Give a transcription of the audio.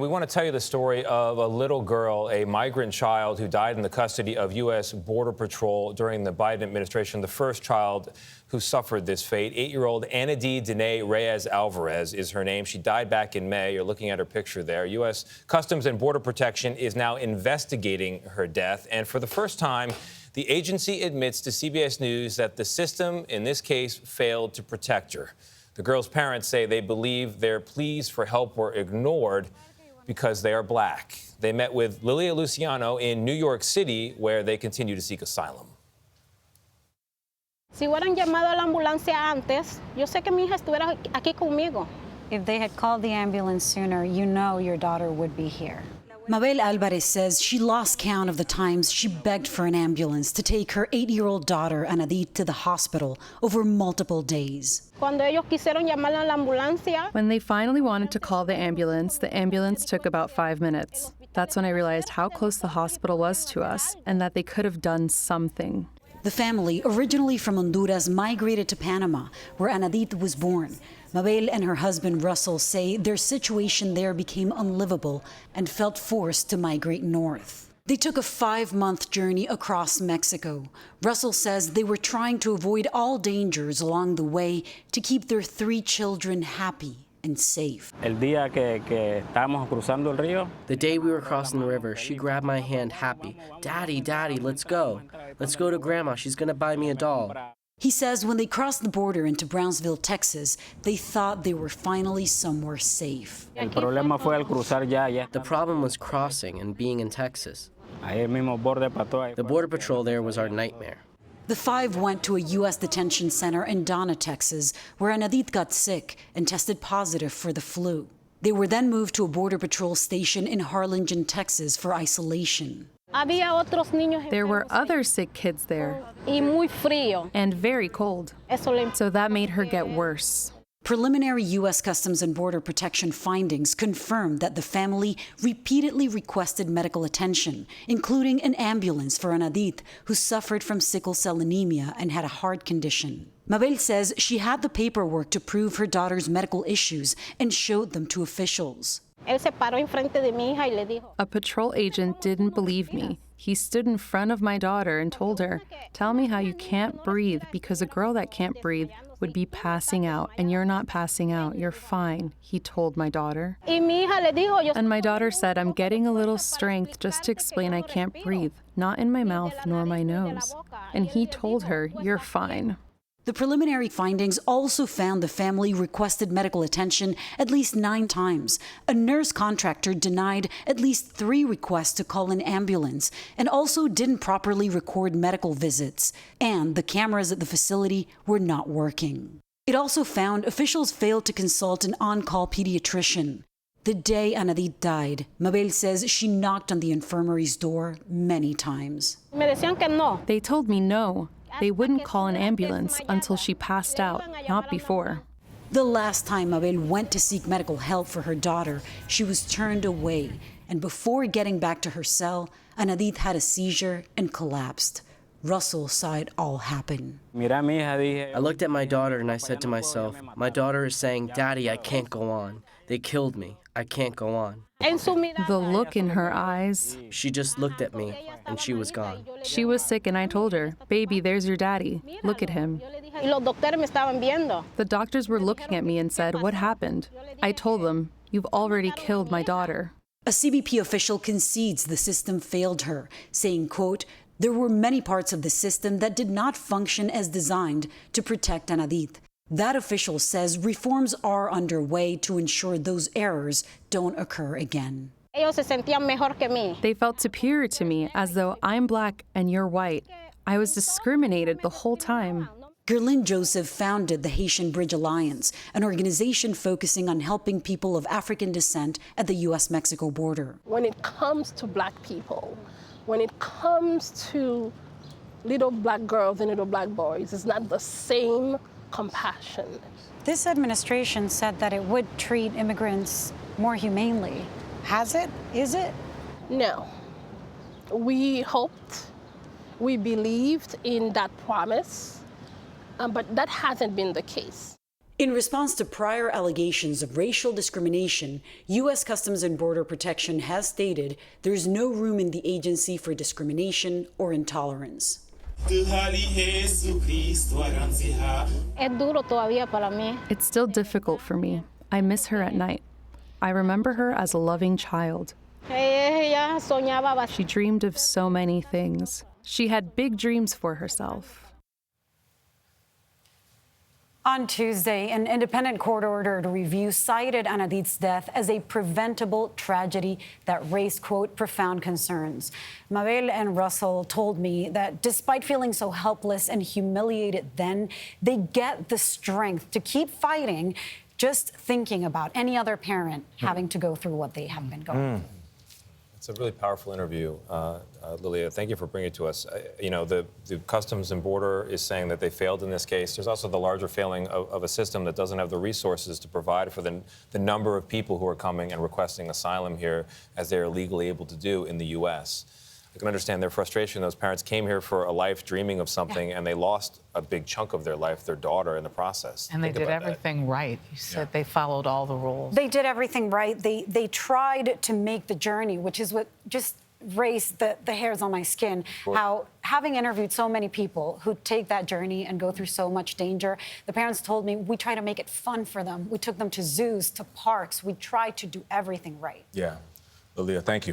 we want to tell you the story of a little girl, a migrant child who died in the custody of U.S. Border Patrol during the Biden administration, the first child who suffered this fate. 8-year-old Anadie Dene Reyes Alvarez is her name. She died back in May. You're looking at her picture there. U.S. Customs and Border Protection is now investigating her death. And for the first time, the agency admits to CBS News that the system, in this case, failed to protect her. The girl's parents say they believe their pleas for help were ignored because they are black. They met with Lilia Luciano in New York City, where they continue to seek asylum. Si hubieran llamado a la ambulancia antes, yo sé que mi hija estuviera aquí conmigo. If they had called the ambulance sooner, you know your daughter would be here. Mabel Alvarez says she lost count of the times she begged for an ambulance to take her 8-year-old daughter, Anadie, to the hospital over multiple days. Cuando ellos quisieron llamar a la ambulancia, When they finally wanted to call the ambulance took about 5 minutes. That's when I realized how close the hospital was to us and that they could have done something. The family, originally from Honduras, migrated to Panama, where Anadie was born. Mabel and her husband Russell say their situation there became unlivable and felt forced to migrate north. They took a 5-month journey across Mexico. Russell says they were trying to avoid all dangers along the way to keep their 3 children happy and safe. The day we were crossing the river, she grabbed my hand happy. Daddy, Daddy, let's go. Let's go to Grandma. She's going to buy me a doll. He says when they crossed the border into Brownsville, Texas, they thought they were finally somewhere safe. The problem was crossing and being in Texas. The Border Patrol there was our nightmare. The 5 went to a U.S. detention center in Donna, Texas, where Anadie got sick and tested positive for the flu. They were then moved to a Border Patrol station in Harlingen, Texas, for isolation. había otros niños There were other sick kids there y muy frío. and very cold, Eso le so that made her get worse. Preliminary U.S. Customs and Border Protection findings confirmed that the family repeatedly requested medical attention, including an ambulance for Anadie, who suffered from sickle cell anemia and had a heart condition. Mabel says she had the paperwork to prove her daughter's medical issues and showed them to officials. Él se paró enfrente de mi hija y le dijo, A patrol agent didn't believe me. He stood in front of my daughter and told her, "Tell me how you can't breathe, because a girl that can't breathe would be passing out, and you're not passing out. You're fine," he told my daughter. y mi hija le dijo, yo And my daughter said, "I'm getting a little strength just to explain I can't breathe, not in my mouth nor my nose." And he told her, "You're fine." The preliminary findings also found the family requested medical attention at least 9 times. A nurse contractor denied at least 3 requests to call an ambulance and also didn't properly record medical visits. And the cameras at the facility were not working. It also found officials failed to consult an on-call pediatrician. The day Anadie died, Mabel says she knocked on the infirmary's door many times. me decían que no. They told me no. They wouldn't call an ambulance until she passed out, not before. The last time Mabel went to seek medical help for her daughter, she was turned away. And before getting back to her cell, Anadie had a seizure and collapsed. Russell saw it all happen. I looked at my daughter and I said to myself, my daughter is saying, "Daddy, I can't go on. They killed me. I can't go on." En su mirada, The look in her eyes. She just looked at me and she was gone. She was sick and I told her, "Baby, there's your daddy. Look at him." yo le dije, y los doctores me estaban viendo. The doctors were looking at me and said, "What happened?" I told them, "You've already killed my daughter." A CBP official concedes the system failed her, saying, quote, "There were many parts of the system that did not function as designed to protect Anadie." That official says reforms are underway to ensure those errors don't occur again. Ellos se sentían mejor que mí. They felt superior to me, as though I'm black and you're white. I was discriminated the whole time. Gerlin Joseph founded the Haitian Bridge Alliance, an organization focusing on helping people of African descent at the U.S.-Mexico border. When it comes to black people, when it comes to little black girls and little black boys, it's not the same compassion. This administration said that it would treat immigrants more humanely. Has it? Is it? No. We hoped, we believed in that promise, but that hasn't been the case. In response to prior allegations of racial discrimination, U.S. Customs and Border Protection has stated there's no room in the agency for discrimination or intolerance. Es duro todavía para mí. It's still difficult for me. I miss her at night. I remember her as a loving child. Ella soñaba She dreamed of so many things. She had big dreams for herself. On Tuesday, an independent court order to review cited Anadit's death as a preventable tragedy that raised, quote, profound concerns. Mabel and Russell told me that despite feeling so helpless and humiliated then, they get the strength to keep fighting just thinking about any other parent having to go through what they have been going through. It's a really powerful interview, Lilia. Thank you for bringing it to us. The Customs and Border is saying that they failed in this case. There's also the larger failing of a system that doesn't have the resources to provide for the number of people who are coming and requesting asylum here as they are legally able to do in the U.S. I can understand their frustration. Those parents came here for a life dreaming of something, and they lost a big chunk of their life, their daughter, in the process. And they did everything right. You said they followed all the rules. They did everything right. They tried to make the journey, which is what just raised the hairs on my skin. How, having interviewed so many people who take that journey and go through so much danger, the parents told me we try to make it fun for them. We took them to zoos, to parks. We tried to do everything right. Yeah. Lilia, thank you.